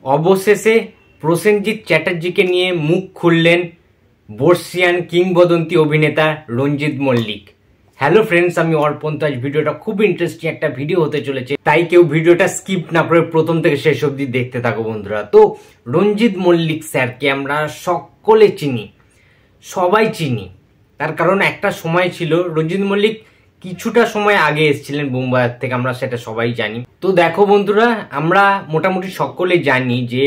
অবশেষে প্রসেনজিৎ চ্যাটার্জিকে নিয়ে মুখ খুললেন বর্ষিয়ান কিংবদন্তি অভিনেতা রঞ্জিত মল্লিক। হ্যালো ফ্রেন্ডস, আমি অর্পণ। আজ ভিডিওটা খুব ইন্টারেস্টিং একটা ভিডিও হতে চলেছে, তাই কেউ ভিডিওটা স্কিপ না করে প্রথম থেকে শেষ অবধি দেখতে থাকো বন্ধুরা। তো রঞ্জিত মল্লিক স্যারকে আমরা সকলে চিনি, সবাই চিনি। তার কারণ একটা সময় ছিল রঞ্জিত মল্লিক কিছুটা সময় আগে এসেছিলেন বোম্বাই থেকে, আমরা সেটা সবাই জানি। তো দেখো বন্ধুরা, আমরা মোটামুটি সকলে জানি যে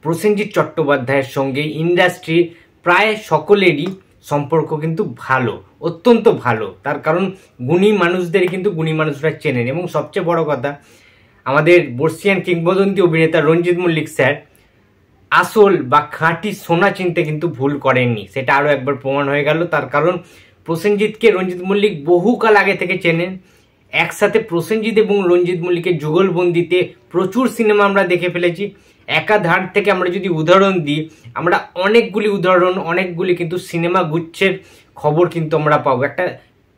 প্রসেনজিৎ চট্টোপাধ্যায়ের সঙ্গে ইন্ডাস্ট্রি প্রায় সকলেরই সম্পর্ক কিন্তু ভালো, অত্যন্ত ভালো। তার কারণ গুণী মানুষদের কিন্তু গুণী মানুষরা চেনেন, এবং সবচেয়ে বড় কথা আমাদের বর্ষিয়ান কিংবদন্তি অভিনেতা রঞ্জিত মল্লিক স্যার আসল বা খাঁটি সোনা চিনতে কিন্তু ভুল করেননি, সেটা আরও একবার প্রমাণ হয়ে গেল। তার কারণ প্রসেনজিৎকে রঞ্জিত মল্লিক বহুকাল আগে থেকে চেনেন। একসাথে প্রসেনজিৎ এবং রঞ্জিত মল্লিকের যুগলবন্দিতে প্রচুর সিনেমা আমরা দেখে ফেলেছি। একাধার থেকে আমরা যদি উদাহরণ দিই, আমরা অনেকগুলি কিন্তু সিনেমা গুচ্ছের খবর কিন্তু আমরা পাবো।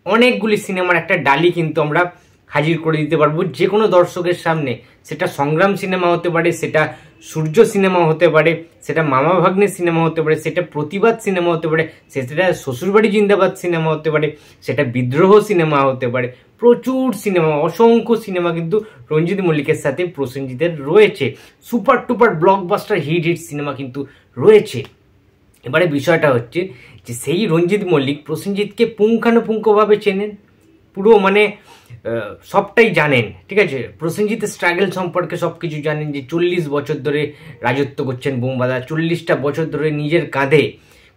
অনেকগুলি সিনেমার একটা ডালি কিন্তু আমরা হাজির করে দিতে পারবো যে কোনো দর্শকের সামনে। সেটা সংগ্রাম সিনেমা হতে পারে, সেটা সূর্য সিনেমা হতে পারে, সেটা মামা ভাগ্নে সিনেমা হতে পারে, সেটা প্রতিবাদ সিনেমা হতে পারে, সেটা শ্বশুরবাড়ি জিন্দাবাদ সিনেমা হতে পারে, সেটা বিদ্রোহ সিনেমা হতে পারে। প্রচুর সিনেমা, অসংখ্য সিনেমা কিন্তু রঞ্জিত মল্লিকের সাথে প্রসেনজিতের রয়েছে। সুপার টুপার ব্লকবাস্টার হিট সিনেমা কিন্তু রয়েছে। এবারে বিষয়টা হচ্ছে যে সেই রঞ্জিত মল্লিক প্রসেনজিৎকে পুঙ্খানুপুঙ্খভাবে চেনেন, পুরো মানে সবটাই জানেন, ঠিক আছে। প্রসেনজিতের স্ট্রাগল সম্পর্কে সব কিছু জানেন, যে 40 বছর ধরে রাজত্ব করছেন বোম্বাদা, 40টা বছর ধরে নিজের কাঁধে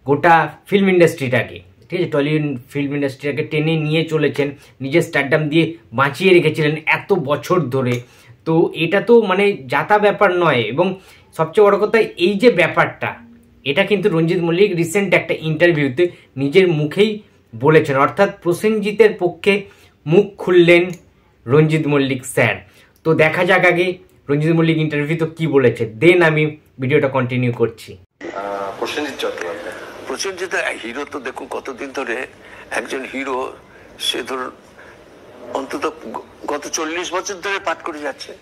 গোটা ফিল্ম ইন্ডাস্ট্রিটাকে, ঠিক আছে, টলিউড ফিল্ম ইন্ডাস্ট্রিটাকে টেনে নিয়ে চলেছেন, নিজের স্টারডাম দিয়ে বাঁচিয়ে রেখেছিলেন এত বছর ধরে। তো এটা তো মানে যাতা ব্যাপার নয়। এবং সবচেয়ে বড় কথা, এই যে ব্যাপারটা, এটা কিন্তু রঞ্জিত মল্লিক রিসেন্ট একটা ইন্টারভিউতে নিজের মুখেই বলেছেন, অর্থাৎ প্রসেনজিতের পক্ষে মুখ খুললেন রঞ্জিত মল্লিক স্যার। তো দেখা যাক আগে রঞ্জিত মল্লিক ইন্টারভিউ তো কি বলেছে, দেন আমি ভিডিওটা কন্টিনিউ করছি। প্রসেনজিৎ চট্টোপাধ্যায়, প্রসেনজিৎ হিরো তো দেখুন কতদিন ধরে একজন হিরো, সে ধরুন অন্তত গত 40 বছর ধরে পাঠ করে যাচ্ছে।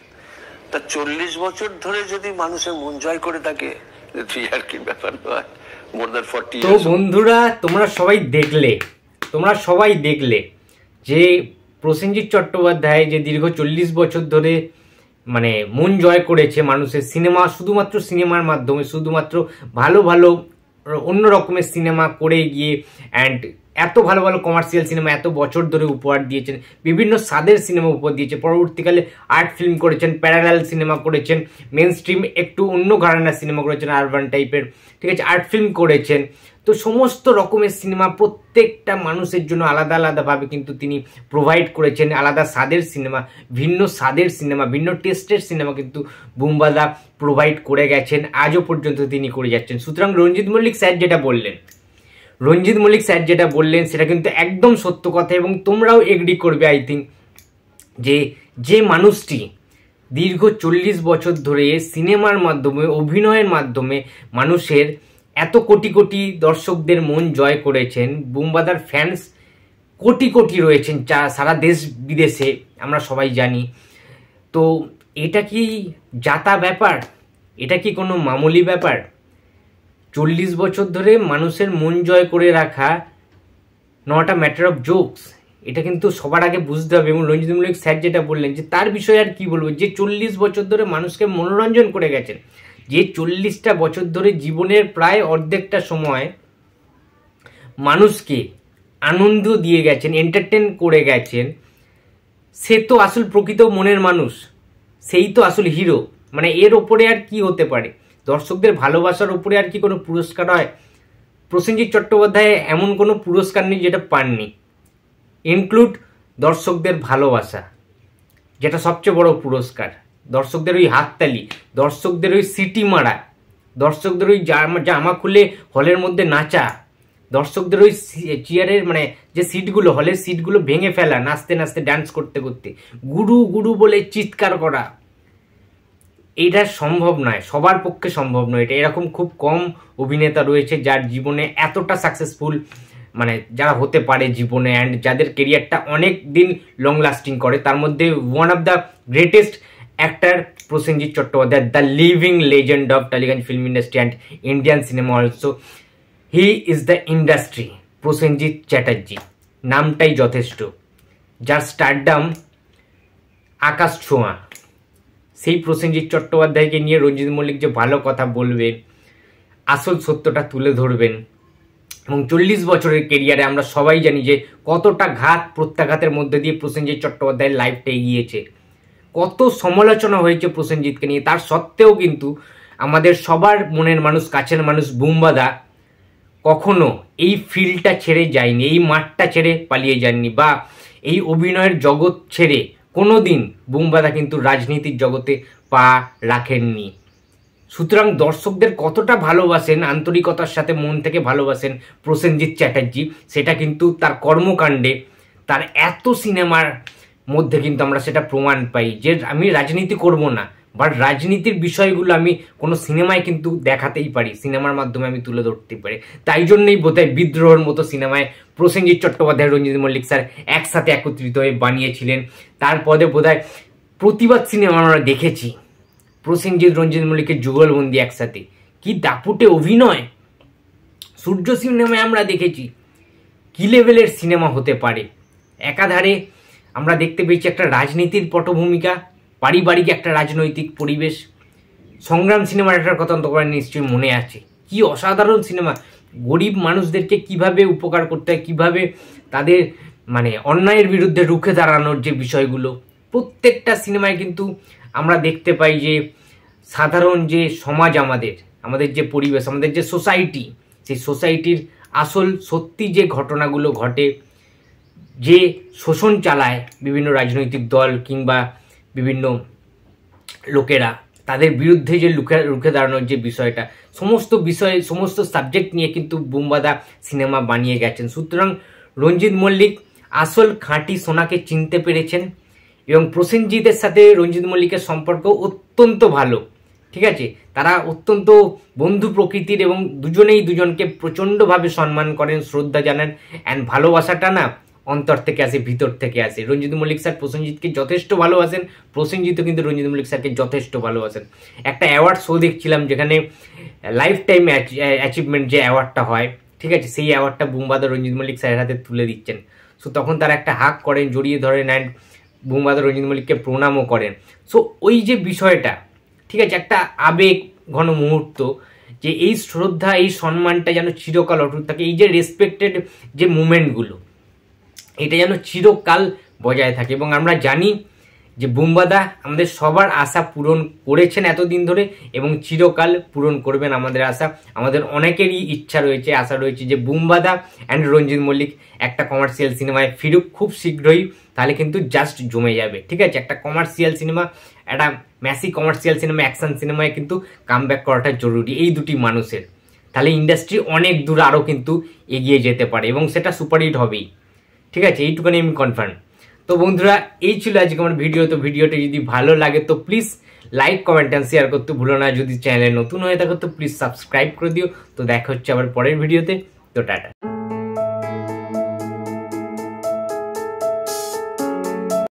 তা 40 বছর ধরে যদি মানুষের মন জয় করে থাকে, আর কি ব্যাপার নয়, মোর দ্যান 40। তো বন্ধুরা, তোমরা সবাই দেখলে যে প্রসেনজিৎ চট্টোপাধ্যায় যে দীর্ঘ 40 বছর ধরে মানে মন জয় করেছে মানুষের, সিনেমা শুধুমাত্র সিনেমার মাধ্যমে, শুধুমাত্র ভালো ভালো অন্য রকমের সিনেমা করে গিয়ে অ্যান্ড এত ভালো ভালো কমার্শিয়াল সিনেমা এত বছর ধরে উপহার দিয়েছেন, বিভিন্ন স্বাদের সিনেমা উপহার দিয়েছে। পরবর্তীকালে আর্ট ফিল্ম করেছেন, প্যারালাল সিনেমা করেছেন, মেন স্ট্রিম একটু অন্য ঘরানার সিনেমা করেছেন, আরবান টাইপের, ঠিক আছে, আর্ট ফিল্ম করেছেন। তো সমস্ত রকমের সিনেমা প্রত্যেকটা মানুষের জন্য আলাদা আলাদাভাবে কিন্তু তিনি প্রোভাইড করেছেন। আলাদা স্বাদের সিনেমা, ভিন্ন স্বাদের সিনেমা, ভিন্ন টেস্টের সিনেমা কিন্তু বুম্বাদা প্রোভাইড করে গেছেন, আজও পর্যন্ত তিনি করে যাচ্ছেন। সুতরাং রঞ্জিত মল্লিক স্যার যেটা বললেন সেটা কিন্তু একদম সত্য কথা, এবং তোমরাও এগ্রি করবে আই থিঙ্ক, যে মানুষটি দীর্ঘ 40 বছর ধরে সিনেমার মাধ্যমে, অভিনয়ের মাধ্যমে মানুষের এত কোটি কোটি দর্শকদের মন জয় করেছেন। বুম্বাদার ফ্যান্স কোটি কোটি রয়েছেন সারা দেশ বিদেশে, আমরা সবাই জানি। তো এটা কি যাতা ব্যাপার? এটা কি কোনো মামুলি ব্যাপার? 40 বছর ধরে মানুষের মন জয় করে রাখা not a matter of jokes, এটা কিন্তু সবার আগে বুঝতে হবে। এবং রঞ্জিত মল্লিক স্যার যেটা বললেন, যে তার বিষয়ে আর কি বলবো, যে 40 বছর ধরে মানুষকে মনোরঞ্জন করে গেছেন, যে 40টা বছর ধরে জীবনের প্রায় অর্ধেকটা সময় মানুষকে আনন্দ দিয়ে গেছেন, এন্টারটেন করে গেছেন, সে তো আসল প্রকৃত মনের মানুষ, সেই তো আসল হিরো। মানে এর ওপরে আর কি হতে পারে? দর্শকদের ভালোবাসার উপরে আর কি কোনো পুরস্কার হয়? প্রসেনজিৎ চট্টোপাধ্যায় এমন কোনো পুরস্কার নেই যেটা পাননি, ইনক্লুড দর্শকদের ভালোবাসা, যেটা সবচেয়ে বড় পুরস্কার। দর্শকদের ওই হাততালি, দর্শকদের ওই সিটি মারা, দর্শকদের ওই জামা খুলে হলের মধ্যে নাচা, দর্শকদের ওই চেয়ারের মানে যে সিটগুলো, হলের সিটগুলো ভেঙে ফেলা, নাচতে নাচতে ডান্স করতে করতে, গুরু গুরু বলে চিৎকার করা, এইটা সম্ভব নয়, সবার পক্ষে সম্ভব নয়। এটা এরকম খুব কম অভিনেতা রয়েছে যার জীবনে এতটা সাকসেসফুল, মানে যারা হতে পারে জীবনে, অ্যান্ড যাদের কেরিয়ারটা অনেক দিন লং লাস্টিং করে। তার মধ্যে one of the greatest actor Prosenjit Chattopadhyay, the living legend of Tollygunge film industry and Indian cinema also. He is the industry, Prosenjit Chatterjee নামটাই যথেষ্ট, যার স্টারডাম আকাশ ছোঁয়া। সেই প্রসেনজিৎ চট্টোপাধ্যায়কে নিয়ে রঞ্জিত মল্লিক যে ভালো কথা বলবে, আসল সত্যটা তুলে ধরবেন, এবং 40 বছরের কেরিয়ারে আমরা সবাই জানি যে কতটা ঘাত প্রত্যাঘাতের মধ্যে দিয়ে প্রসেনজিৎ চট্টোপাধ্যায়ের লাইফটা এগিয়েছে, কত সমালোচনা হয়েছে প্রসেনজিৎকে নিয়ে। তার সত্ত্বেও কিন্তু আমাদের সবার মনের মানুষ, কাছের মানুষ বুম্বাদা কখনো এই ফিল্ডটা ছেড়ে যায়নি, এই মাঠটা ছেড়ে পালিয়ে যাননি, বা এই অভিনয়ের জগৎ ছেড়ে কোনো দিন বুম্বাদা কিন্তু রাজনীতির জগতে পা রাখেননি। সুতরাং দর্শকদের কতটা ভালোবাসেন, আন্তরিকতার সাথে মন থেকে ভালোবাসেন প্রসেনজিৎ চ্যাটার্জি, সেটা কিন্তু তার কর্মকাণ্ডে, তার এত সিনেমার মধ্যে কিন্তু আমরা সেটা প্রমাণ পাই। যে আমি রাজনীতি করব না, বাট রাজনীতির বিষয়গুলো আমি কোনো সিনেমায় কিন্তু দেখাতেই পারি, সিনেমার মাধ্যমে আমি তুলে ধরতে পারি। তাই জন্যই বোধহয় বিদ্রোহের মতো সিনেমায় প্রসেনজিৎ চট্টোপাধ্যায়, রঞ্জিত মল্লিক স্যার একসাথে একত্রিত হয়ে বানিয়েছিলেন। তারপরে বোধহয় প্রতিবাদ সিনেমা আমরা দেখেছি, প্রসেনজিৎ রঞ্জিত মল্লিকের যুগলবন্দি একসাথে, কি দাপুটে অভিনয়। সূর্য সিনেমায় আমরা দেখেছি কি লেভেলের সিনেমা হতে পারে। একাধারে আমরা দেখতে পেয়েছি একটা রাজনীতির পটভূমিকা, পারিবারিক একটা রাজনৈতিক পরিবেশ। সংগ্রাম সিনেমার একটা কথা তোমার নিশ্চয়ই মনে আছে, কি অসাধারণ সিনেমা। গরিব মানুষদেরকে কিভাবে উপকার করতে হয়, কিভাবে তাদের মানে অন্যায়ের বিরুদ্ধে রুখে দাঁড়ানোর যে বিষয়গুলো, প্রত্যেকটা সিনেমায় কিন্তু আমরা দেখতে পাই যে সাধারণ যে সমাজ, আমাদের যে পরিবেশ, আমাদের যে সোসাইটি, সেই সোসাইটির আসল সত্যি যে ঘটনাগুলো ঘটে, যে শোষণ চালায় বিভিন্ন রাজনৈতিক দল কিংবা বিভিন্ন লোকেরা, তাদের বিরুদ্ধে যে রুখে দাঁড়ানোর যে বিষয়টা, সমস্ত সাবজেক্ট নিয়ে কিন্তু বুম্বাদা সিনেমা বানিয়ে গেছেন। সুতরাং রঞ্জিত মল্লিক আসল খাঁটি সোনাকে চিনতে পেরেছেন, এবং প্রসেনজিতের সাথে রঞ্জিত মল্লিকের সম্পর্ক অত্যন্ত ভালো, ঠিক আছে। তারা অত্যন্ত বন্ধু প্রকৃতির, এবং দুজনেই দুজনকে প্রচণ্ডভাবে সম্মান করেন, শ্রদ্ধা জানান, অ্যান্ড ভালোবাসাটা না অন্তর থেকে আসে, ভিতর থেকে আসে। রঞ্জিত মল্লিক স্যার প্রসেনজিৎকে যথেষ্ট ভালোবাসেন, প্রসেনজিৎও কিন্তু রঞ্জিত মল্লিক স্যারকে যথেষ্ট ভালোবাসেন। একটা অ্যাওয়ার্ড শো দেখছিলাম যেখানে লাইফ টাইম অ্যাচিভমেন্ট যে অ্যাওয়ার্ডটা হয়, ঠিক আছে, সেই অ্যাওয়ার্ডটা বুম্বাদা রঞ্জিত মল্লিক স্যারের হাতে তুলে দিচ্ছেন। সো তখন তারা একটা হাক করেন, জড়িয়ে ধরেন, অ্যান্ড বুম্বাদা রঞ্জিত মল্লিককে প্রণামও করেন। সো ওই যে বিষয়টা, ঠিক আছে, একটা আবেগ ঘন মুহূর্ত, যে এই শ্রদ্ধা, এই সম্মানটা যেন চিরকাল অটুট থাকে, এই যে রেসপেক্টেড যে মুমেন্টগুলো, এটা যেন চিরকাল বজায় থাকে। এবং আমরা জানি যে বুম্বাদা আমাদের সবার আশা পূরণ করেছেন এতদিন ধরে, এবং চিরকাল পূরণ করবেন আমাদের আশা। আমাদের অনেকেরই ইচ্ছা রয়েছে, আশা রয়েছে যে বুম্বাদা অ্যান্ড রঞ্জিত মল্লিক একটা কমার্শিয়াল সিনেমায় ফিরুক খুব শীঘ্রই, তাহলে কিন্তু জাস্ট জমে যাবে, ঠিক আছে। একটা কমার্শিয়াল সিনেমা, একটা ম্যাসি কমার্শিয়াল সিনেমা, অ্যাকশন সিনেমায় কিন্তু কামব্যাক করাটা জরুরি এই দুটি মানুষের, তাহলে ইন্ডাস্ট্রি অনেক দূর আরও কিন্তু এগিয়ে যেতে পারে, এবং সেটা সুপারহিট হবেই, ঠিক আছে, এইটুখানি আমি কনফার্ম। তো বন্ধুরা, এই ছিল আজকে আমার ভিডিও। তো ভিডিওটা যদি ভালো লাগে তো please like, comment and share করতে ভুলো না। যদি চ্যানেলে নতুন হয়ে থাকো তো প্লিজ সাবস্ক্রাইব করে দিও। তো দেখা হচ্ছে আবার পরের ভিডিওতে। তো টাটা।